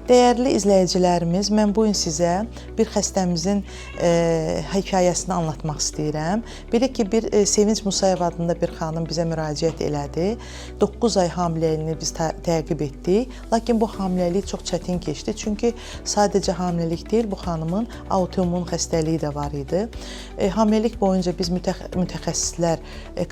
Dəyərli izləyicilərimiz, mən bu gün sizə bir xəstəmizin hekayəsini anlatmaq istəyirəm. Belə ki, bir Sevinç Musayev adında bir xanım bizə müraciət elədi. 9 ay hamiləliyini biz təqib etdik. Lakin bu hamiləlik çox çətin keçdi. Çünki sadəcə hamiləlik deyil, bu xanımın autoimmun xəstəliyi də var idi. Hamiləlik boyunca biz mütəxəssislər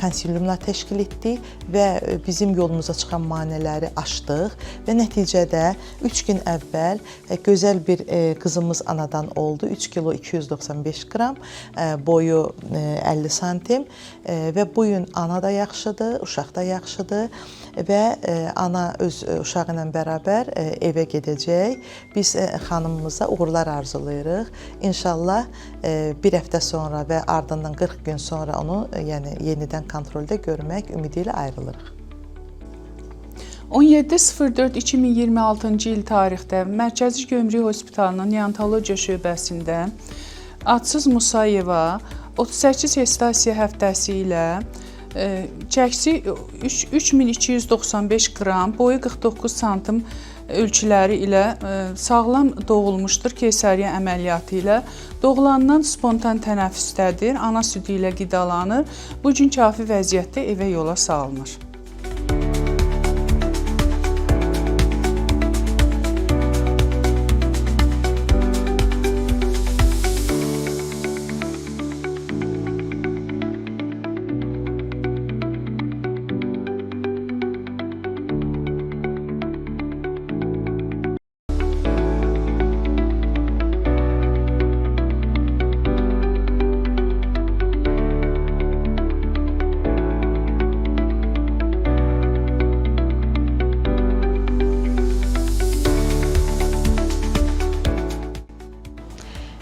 konsiliumlar təşkil etdik və bizim yolumuza çıxan maneələri aşdıq və nəticədə 3 gün əvvəl gözəl bir qızımız anadan oldu. 3 kilo 295 qram, boyu 50 santim və bu gün ana da yaxşıdır, uşaq da yaxşıdır və ana öz uşağı ilə bərabər evə gedəcək. Biz xanımımıza uğurlar arzulayırıq. İnşallah bir həftə sonra və ardından 40 gün sonra onu yenidən kontroldə görmək ümidi ilə ayrılırıq. 17.04.2026-cı il tarixdə Mərkəzi Gömrük Hospitalının neonatologiya şöbəsində Adsız Musayeva 38 gestasiya həftəsi ilə çəkisi 3295 qram, boyu 49 santim ölçüləri ilə sağlam doğulmuşdur keysariya əməliyyatı ilə. Doğulandan spontan tənəffüsdədir, ana südü ilə qidalanır. Bu gün kafi vəziyyətdə evə yola salınır.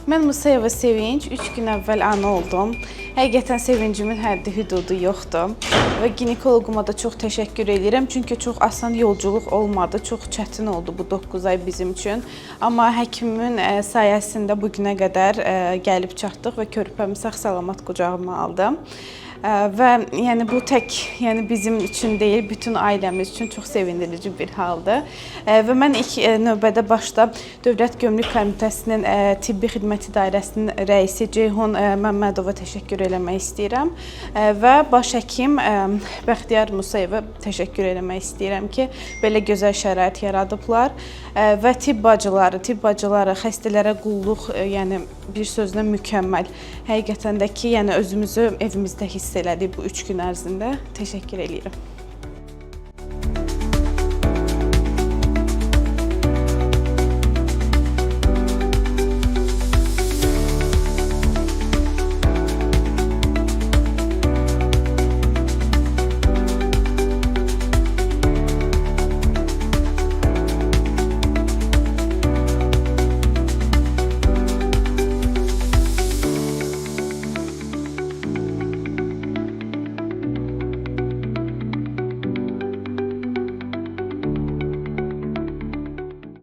Mən Musayeva Sevinç, 3 gün əvvəl ana oldum. Həqiqətən sevincimin həddi hüdudu yoxdur və ginekoloquma da çox təşəkkür edirəm. Çünki çox asan yolculuq olmadı, çox çətin oldu bu 9 ay bizim üçün. Amma həkimimin sayəsində bugünə qədər gəlib çatdıq və körpəmi sağ-salamat qucağıma aldım. Və bu tək bizim üçün deyil, bütün ailəmiz üçün çox sevindirici bir haldır. Və mən ilk növbədə başda Dövlət Gömrük Komitəsinin Tibbi Xidmət İdarəsinin rəisi Ceyhun Məmmədova təşəkkür eləmək istəyirəm və baş həkim Bəxtiyar Musayeva təşəkkür eləmək istəyirəm ki, belə gözəl şərait yaradıblar və tibb bacıları xəstələrə qulluq, bir sözlə mükəmməl. Həqiqətən də ki, özümüzü evimizdə hiss elədik bu 3 gün ərzində. Təşəkkür edirəm.